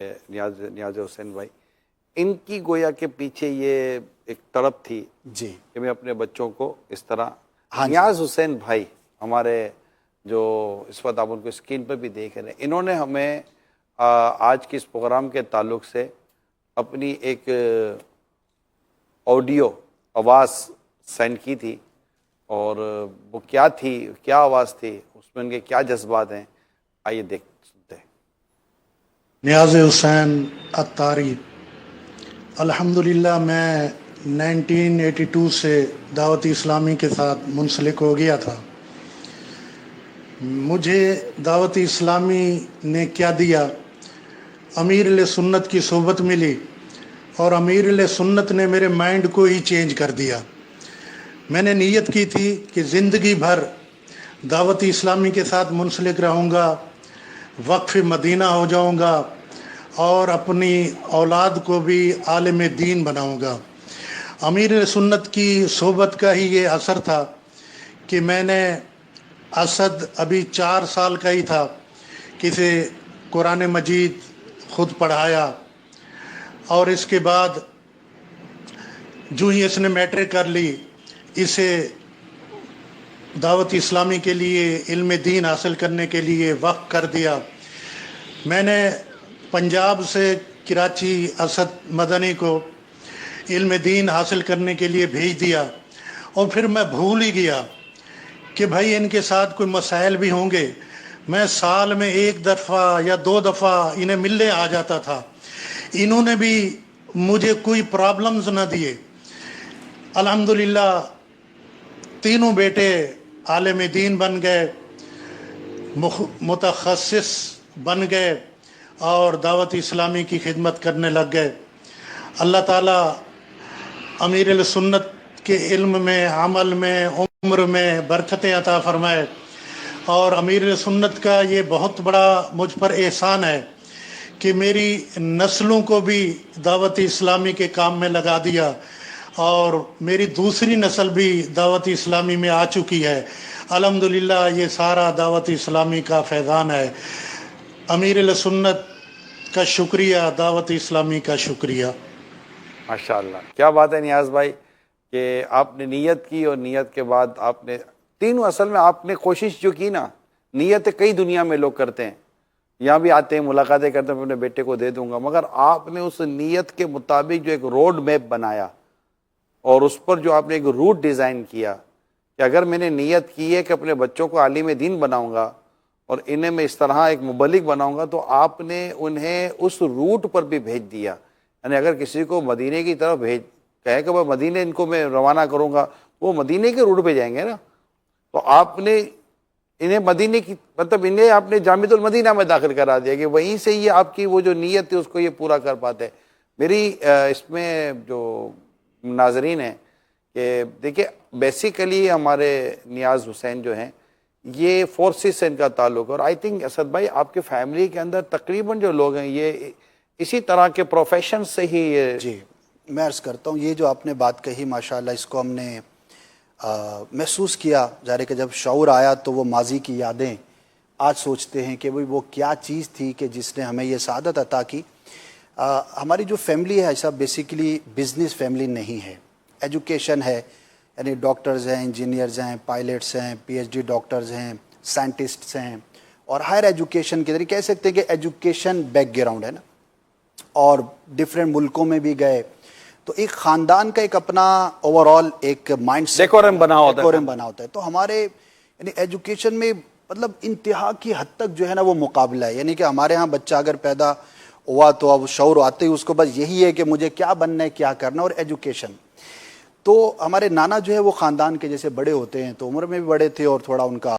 نیاز حسین بھائی، ان کی گویا کے پیچھے یہ ایک تڑپ تھی جی کہ میں اپنے بچوں کو اس طرح نیاز حسین بھائی ہمارے جو اس وقت آپ ان کو اسکرین پر بھی دیکھ رہے ہیں، انہوں نے ہمیں آج کے اس پروگرام کے تعلق سے اپنی ایک آڈیو آواز سینڈ کی تھی، اور وہ کیا تھی، کیا آواز تھی، اس میں ان کے کیا جذبات ہیں، آئیے دیکھ سنتے ہیں۔ نیاز حسین عطاری، الحمدللہ میں 1982 سے دعوت اسلامی کے ساتھ منسلک ہو گیا تھا۔ مجھے دعوت اسلامی نے کیا دیا، امیر علیہ سنت کی صحبت ملی، اور امیر علیہ سنت نے میرے مائنڈ کو ہی چینج کر دیا۔ میں نے نیت کی تھی کہ زندگی بھر دعوت اسلامی کے ساتھ منسلک رہوں گا، وقف مدینہ ہو جاؤں گا، اور اپنی اولاد کو بھی عالم دین بناؤں گا۔ امیر سنت کی صحبت کا ہی یہ اثر تھا کہ میں نے اسد ابھی 4 سال کا ہی تھا، کسی قرآن مجید خود پڑھایا، اور اس کے بعد جو ہی اس نے میٹرک کر لی، اسے دعوت اسلامی کے لیے، علم دین حاصل کرنے کے لیے وقف کر دیا۔ میں نے پنجاب سے کراچی اسد مدنی کو علم دین حاصل کرنے کے لیے بھیج دیا، اور پھر میں بھول ہی گیا کہ بھائی ان کے ساتھ کوئی مسائل بھی ہوں گے۔ میں سال میں 1 دفعہ یا 2 دفعہ انہیں ملنے آ جاتا تھا، انہوں نے بھی مجھے کوئی پرابلمز نہ دیے۔ الحمدللہ تینوں بیٹے عالم دین بن گئے، متخصص بن گئے، اور دعوت اسلامی کی خدمت کرنے لگ گئے۔ اللہ تعالیٰ امیر السنت کے علم میں، عمل میں، عمر میں برکتیں عطا فرمائے، اور امیر السنت کا یہ بہت بڑا مجھ پر احسان ہے کہ میری نسلوں کو بھی دعوت اسلامی کے کام میں لگا دیا، اور میری دوسری نسل بھی دعوت اسلامی میں آ چکی ہے۔ الحمدللہ یہ سارا دعوت اسلامی کا فیضان ہے۔ امیر السنت کا شکریہ، دعوت اسلامی کا شکریہ۔ ماشاءاللہ، کیا بات ہے نیاز بھائی کہ آپ نے نیت کی، اور نیت کے بعد آپ نے تینوں، اصل میں آپ نے کوشش جو کی نا، نیتیں کئی دنیا میں لوگ کرتے ہیں، یہاں بھی آتے ہیں، ملاقاتیں کرتے ہیں، میں اپنے بیٹے کو دے دوں گا، مگر آپ نے اس نیت کے مطابق جو ایک روڈ میپ بنایا، اور اس پر جو آپ نے ایک روٹ ڈیزائن کیا کہ اگر میں نے نیت کی ہے کہ اپنے بچوں کو عالم دین بناؤں گا اور انہیں میں اس طرح ایک مبلغ بناؤں گا، تو آپ نے انہیں اس روٹ پر بھی بھیج دیا۔ یعنی اگر کسی کو مدینے کی طرف کہے کہ وہ مدینے ان کو میں روانہ کروں گا، وہ مدینے کے روٹ پہ جائیں گے نا، تو آپ نے انہیں مدینے کی، مطلب انہیں آپ نے جامع المدینہ میں داخل کرا دیا کہ وہیں سے یہ آپ کی وہ جو نیت تھی اس کو یہ پورا کر پاتے۔ میری اس میں جو ناظرین ہیں کہ دیکھیں، بیسیکلی ہمارے نیاز حسین جو ہیں یہ فورسز سے ان کا تعلق ہے، اور آئی تھنک اسد بھائی آپ کے فیملی کے اندر تقریباً جو لوگ ہیں یہ اسی طرح کے پروفیشن سے ہی جی میں عرض کرتا ہوں، یہ جو آپ نے بات کہی ماشاءاللہ اس کو ہم نے محسوس کیا، ظاہر ہے کہ جب شعور آیا تو وہ ماضی کی یادیں آج سوچتے ہیں کہ وہ کیا چیز تھی کہ جس نے ہمیں یہ سعادت عطا کی۔ ہماری جو فیملی ہے ایسا بیسیکلی بزنس فیملی نہیں ہے، ایجوکیشن ہے، یعنی ڈاکٹرز ہیں، انجینئرز ہیں، پائلٹس ہیں، پی ایچ ڈی ڈاکٹرز ہیں، سائنٹسٹس ہیں، اور ہائر ایجوکیشن کے ذریعے کہہ سکتے ہیں کہ ایجوکیشن بیک گراؤنڈ ہے نا، اور ڈیفرنٹ ملکوں میں بھی گئے، تو ایک خاندان کا ایک اپنا اوور آل ایک مائنڈ سیٹ ڈیکورم بنا ہوتا ہے۔ تو ہمارے یعنی ایجوکیشن میں مطلب انتہا کی حد تک جو ہے نا وہ مقابلہ ہے، یعنی کہ ہمارے ہاں بچہ اگر پیدا ہوا تو اب شعور آتے ہی اس کو بس یہی ہے کہ مجھے کیا بننا ہے، کیا کرنا، اور ایجوکیشن۔ تو ہمارے نانا جو ہے وہ خاندان کے جیسے بڑے ہوتے ہیں، تو عمر میں بھی بڑے تھے اور تھوڑا ان کا